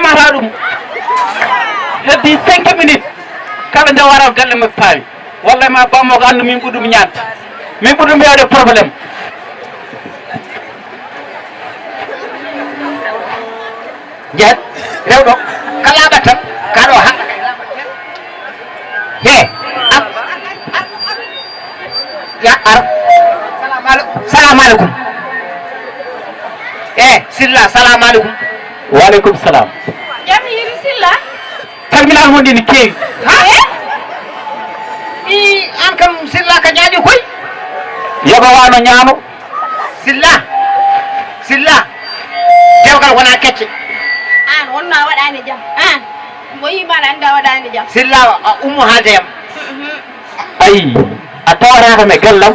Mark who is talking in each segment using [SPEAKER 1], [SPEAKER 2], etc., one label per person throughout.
[SPEAKER 1] remata ɗum heddi 5 minutes kala nde wara galle makko paawi walla ma bammo ko andu min ɓuɗɗum ñaamde min ɓuɗɗum hewde probléme jeet rewɗo kala ɓattan kaɗo ha he ya ar salamu aleykum silla salamu aleykum waaleykum salam
[SPEAKER 2] jam hiiri silla
[SPEAKER 1] calminal mon ndi ne keewi
[SPEAKER 2] ha
[SPEAKER 1] i an kam silla ka ñaaƴi koy yoga wano ñaano silla dewgal wona kecce
[SPEAKER 2] an wonno a waɗani jam an mo yimaɗa andi a waɗani jam
[SPEAKER 1] silla a ummo haaldeyam ayi a tawaraka me gallam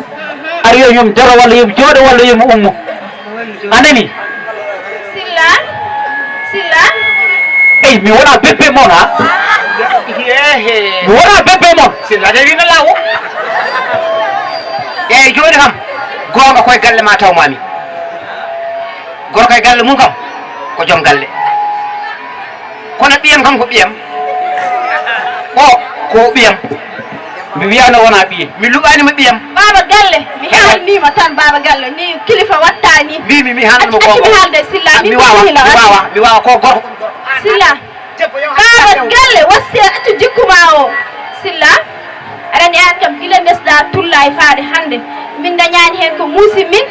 [SPEAKER 1] aɗa yo yom jaro walla yomi jooɗo walla yomi ummo anani
[SPEAKER 2] silla
[SPEAKER 1] eyi mi wona beppe moon ha mi wona beppe moon silla de wino lawo eyyi joni kam gonga koye galle ma tawmami gorko e galle mum kam ko joom galle kono ɓiyam kam ko ɓiyam o ko ɓiyam mi wiyano wona ɓiye mi luɓanima ɓiyam
[SPEAKER 2] baba galle mi haalnima tan baba galle ni kilifa watta ni
[SPEAKER 1] mbimi mi haalnimo ko
[SPEAKER 2] mi haalde silla
[SPEAKER 1] mi wawa ko gorko
[SPEAKER 2] silla baba galle wasti accu jikkuma o silla aɗani an kam gila ndesɗa tulla e faade hande min dañani hen ko muusi min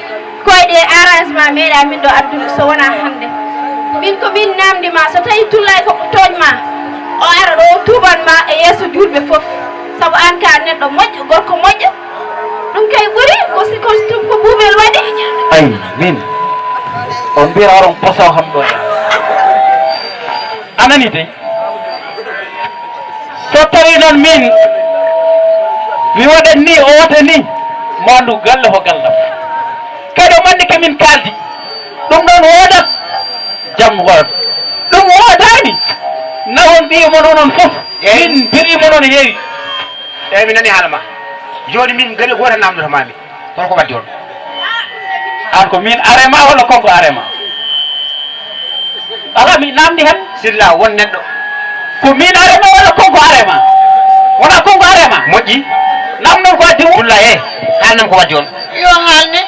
[SPEAKER 2] koyɗe arrangement meeɗa min ɗo addude so wona hande min ko min namdima so tawi tullay ko toñma o ara ɗo tubanma e yeeso julɓe foof saabu an ka neɗɗo moƴƴo gorko moƴƴo ɗum kay ɓuuri ko ɓuuɓel waɗi
[SPEAKER 1] ayi min on mbira oɗon poso kam ɗo anani de so tawi noon min mi waɗat ni o wata ni mo andu galle ko gallam kadi o manni kamin kaldi ɗum ɗon wodat jam waɗat ɗum wodani nawon mbiyamo noon fof min birimo noon heewi eyyi mi nani haalama joni min galle goto namdotomami kono ko waddi on an ko min arema walla konko arema ala mi namdi hen silla won neɗɗo ko min arema walla konko arema wona konko arema moƴƴi namdon ko waddi ulla haalnam ko waddi on yo haalni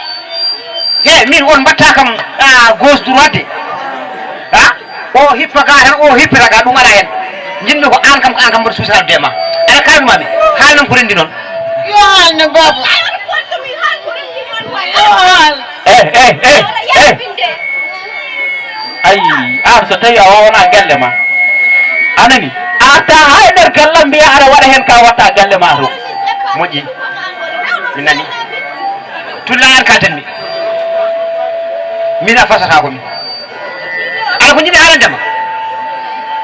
[SPEAKER 1] min won mbatta kam gauche droite ha o hippa ga tan o hippita ga ɗum ala hen jinmi ko an kam mboɗo suusanude ma aɗa kalnumami haalnam ko rendi noon yo haalne baba ayi an so tawi a wona galle ma anani ata hay nder gallam mbiya aɗa waɗa hen ka watta galle ma to moƴƴi mi nani tulla an ka tanmi min a fasata komi ala ko jiɗi arandema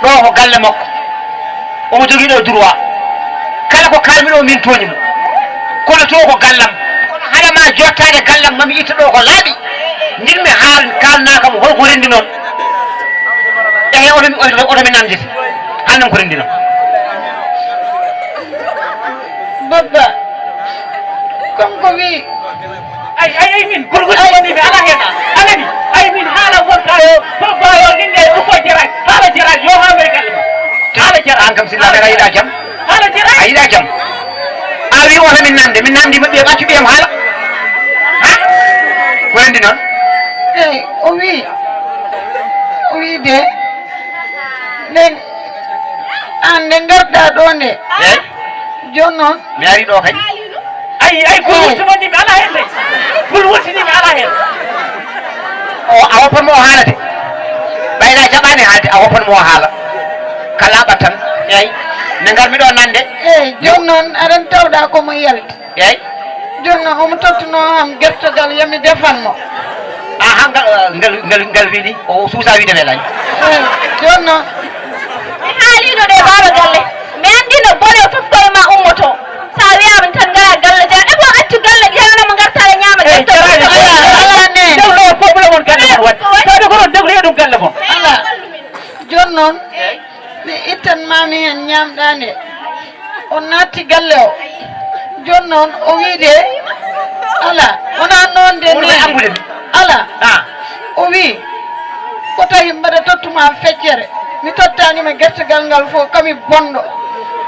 [SPEAKER 1] ɗo ko galle makko omo jogui ɗo droit kala ko kalmiɗo min toñimo kono to ko gallam kono haɗama jottade gallam mami itta ɗo ko laaɓi jinmi kalnakamo holko rendi noon ehe otomi namdete hannam ko rendi noon babba kanko wi ay min gorgoɗimanimi ala hen anani ay min haala wonta yo babbayo ɗinɗe uko jerat haala jerat yo haɓe galle ma haala jerat an kam sillaɓe a yiɗa jaam haala jerat a yiɗa jaam a wi oto min namdima ɓiyam accu ɓiyam haala ha ko rendi noon eyyi o wi de nden an nde garɗa ɗo nde eyyi joni noon mi ari ɗo kay ay bul wurtimanimi ala hen de bul wurtinimi ala hen o a woppanmo o haalade ɓayɗa jaɓani haalde a woppanmo o haala kala ɓattan eyyi nde garmi ɗo nande eyyi joni noon aɗan tawɗa komo yalti eyyi joni noon omo tottuno am gertogal yomi defanmo ha ngal wiɗi o suusa wiide weelani joni noon mi haaliɗo ɗe baba galle mi andino bone fof koye ma ummoto sa wiyama tan gara galle jaa ɗe bo accu galle jeyanama gartaɗe ñaama dewlo fof mon galle mon waɗi tawde ko ɗon degloye ɗum galle mon ala joni noon mi ittan mami hen ñamɗande o natti galle o joni noon o wiide ala wona noon de ni ala o wi ko tawi mbaɗa tottuma feccere
[SPEAKER 3] mi tottanima gertogal ngal fof kami bonɗo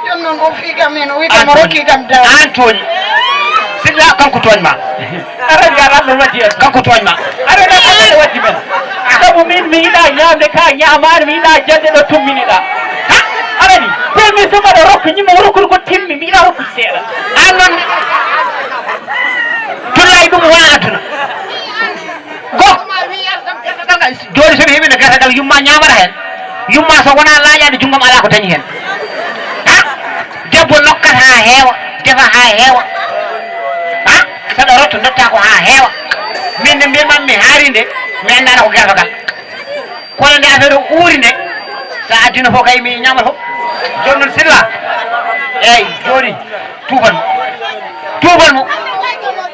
[SPEAKER 3] joni noon o fiigam hen o wi kam o rokki kam da
[SPEAKER 1] an tooñi silla kanko tooñma
[SPEAKER 4] arani ala ɗum waddi en
[SPEAKER 1] kanko tooñma
[SPEAKER 4] arani ala waddi men sabu min mi yiɗa ñamde ka ñamani mi yiɗa jande ɗo tumminiɗa ha arani temi somaɗa rokka ñimmo rokkude ko timmi mi yiɗa rokkude seeɗa
[SPEAKER 1] an noon tullayi ɗum wona aduna joni somi heɓino gasagal yumma ñamata hen yumma so wona laaƴade junggom ala ko dañi hen ha debbo nokkat ha heewa defa ha heewa ha saɗa rotto dotta ko ha heewa min nde mbiyatman mi haari nde mi andano ko gertogal kono nde affaire o uuri nde sa addino fof kay mi ñamata fof joni noon silla eyyi joni tuuban mo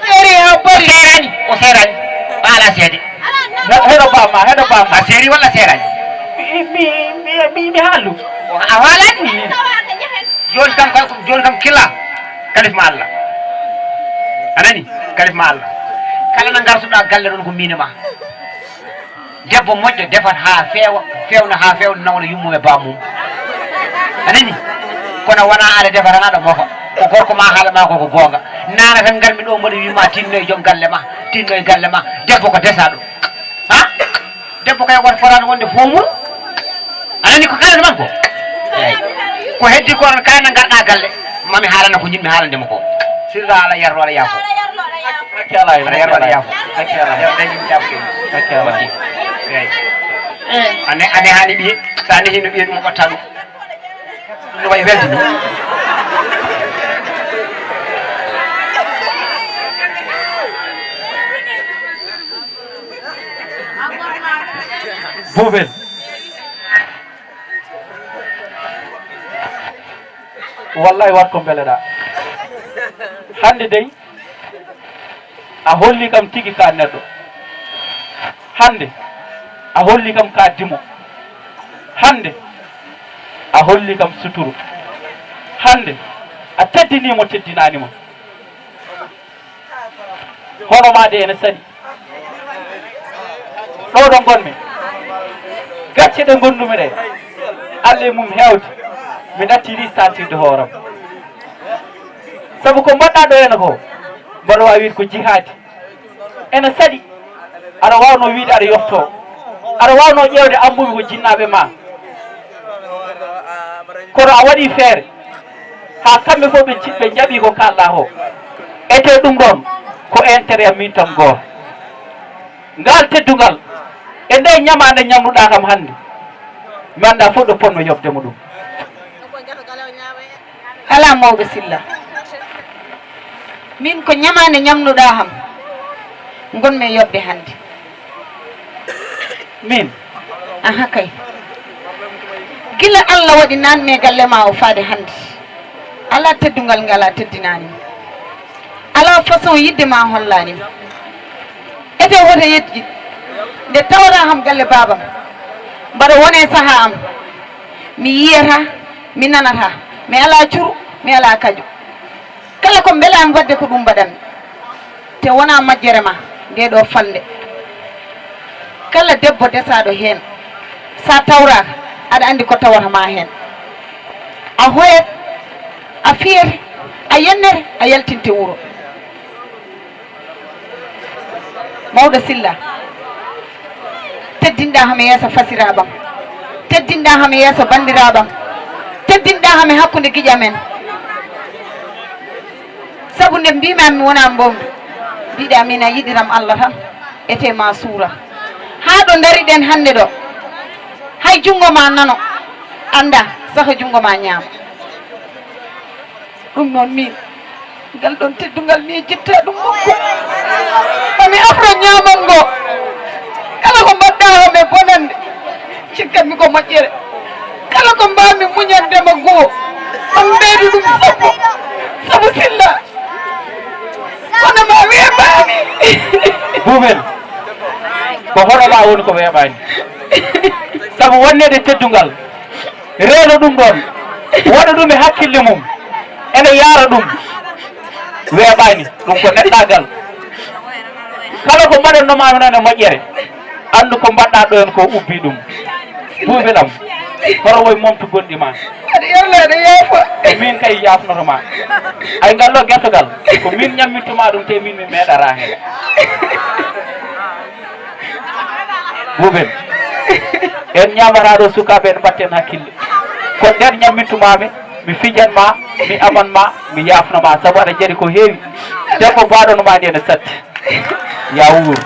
[SPEAKER 3] seeri ha bari
[SPEAKER 1] o serani o ala seede
[SPEAKER 4] heɗo bamma
[SPEAKER 1] a seeri walla serani
[SPEAKER 4] mi haallu
[SPEAKER 1] a haalani joni kam killa kalifma Allah anani kalifma Allah kala no gartuɗa galle ɗon ko minema debbo moƴƴo defat ha fewna ha fewna nawna yummum e bammum anani kono wona aɗa defa tan aɗa mofa ko gorko ma haalama koko gonga nana tan garmi ɗo mboɗo wima tinno e joom galle ma tinno e galle ma debbo ko desa ɗum ha debbo kay won forano wonde fomuru anani ko kalata man ko eyyi ko heddi ko non kayna garɗa galle mami haalana ko jinmi haalandema ko sirra ala yarlo ala yaafo
[SPEAKER 4] hakki ala
[SPEAKER 1] ala yarlo ala yaafo
[SPEAKER 4] hakki ala
[SPEAKER 1] dañimi jafke
[SPEAKER 4] hakki ala
[SPEAKER 1] eyyi ane hani ɓiye sa nehino ɓiye ɗum o ɓatta ɗum no wayi welde ni
[SPEAKER 4] Boubel wallahi wat ko beleɗa hande dey a holli kam tigi ka neɗɗo hande a holli kam ka dimo hande a holli kam suturu hande a teddinimo teddinanimo hono ma de ene saɗi ɗo ɗo gonmi gacce ɗe gondumi ɗe Allah e mum hewde mi nattiri santirde hooram sabu ko mbaɗɗa ɗo ene ko mbaɗa wawi wiide ko jihadi ene saɗi aɗa wawno wiide aɗa yofto aɗa wawno ƴewde ambumi ko jinnaɓe ma kono a waɗi feere ha kamɓe fof ɓe jaɓi ko kalɗa ko ete ɗum ɗon ko intérêt am min tam goto ngal teddugal e nde ñamande ñamnuɗa kam hande mi anda fof ɗo ponno yofdemo ɗum
[SPEAKER 3] ala mawɗo silla min ko ñamande ñamnuɗa ham gonmi yobde hande
[SPEAKER 4] min
[SPEAKER 3] aha kay gila Allah waɗi nanme galle ma o faade hande ala teddugal ngal a teddinanima ala façon yidde ma hollanima ete woto yetji nde tawata ham galle babam mbaɗa wone saaha am mi yiyata mi nanata mi ala curu mi ala kaju kala ko beelami wadde ko ɗum mbaɗanmi te wona majjere ma nde ɗo falde kala debbo desaɗo hen sa tawraka aɗa andi ko tawata ma hen a hoyat a fiyete a yennete a yaltinte wuuro mawɗo silla teddinɗa hami yeeso fasiraɓam teddinɗa hami yeeso bandiraɓam teddinɗa hami hakkude guiƴa men saabu nde mbimami mi wona mbowdu mbiɗa min a yiɗiram Allah tan ete ma suura ha ɗo daariɗen hande ɗo hay jungo ma nano anda saka jungo ma ñaama ɗum noon min ngal ɗon teddugal ni jitta ɗum mokko mami afro ñaman ngo kala ko mbaɗɗa hame bonande cikkatmi ko moƴƴere kala ko mbami muñandema goo on ɓeydu ɗum sabu silla kono ma weeɓani
[SPEAKER 4] Boubel ko hoɗoɗa woni ko weeɓani sabu wonnede teddugal reeno ɗum ɗon waɗa ɗum e hakkille mum ene yaara ɗum weeɓani ɗum ko neɗɗagal kala ko mbaɗannoma noon e moƴƴere andu ko mbaɗɗa ɗo hen ko ubbi ɗum Boubel am horo woy momtu gondi ma
[SPEAKER 3] aɗa yewlade yaafo
[SPEAKER 4] min kay yafnotoma ay gallo gertogal ko min ñammittuma ɗum te min mi meeɗara hen buuɓen en ñamata ɗo sukaɓe en mbatten hakkille ko nder ñammittumami mi fijanma mi amanma mi yafnoma saabu aɗa jaɗi ko heewi debbo mbaɗonoma ndi ene satti ya wuur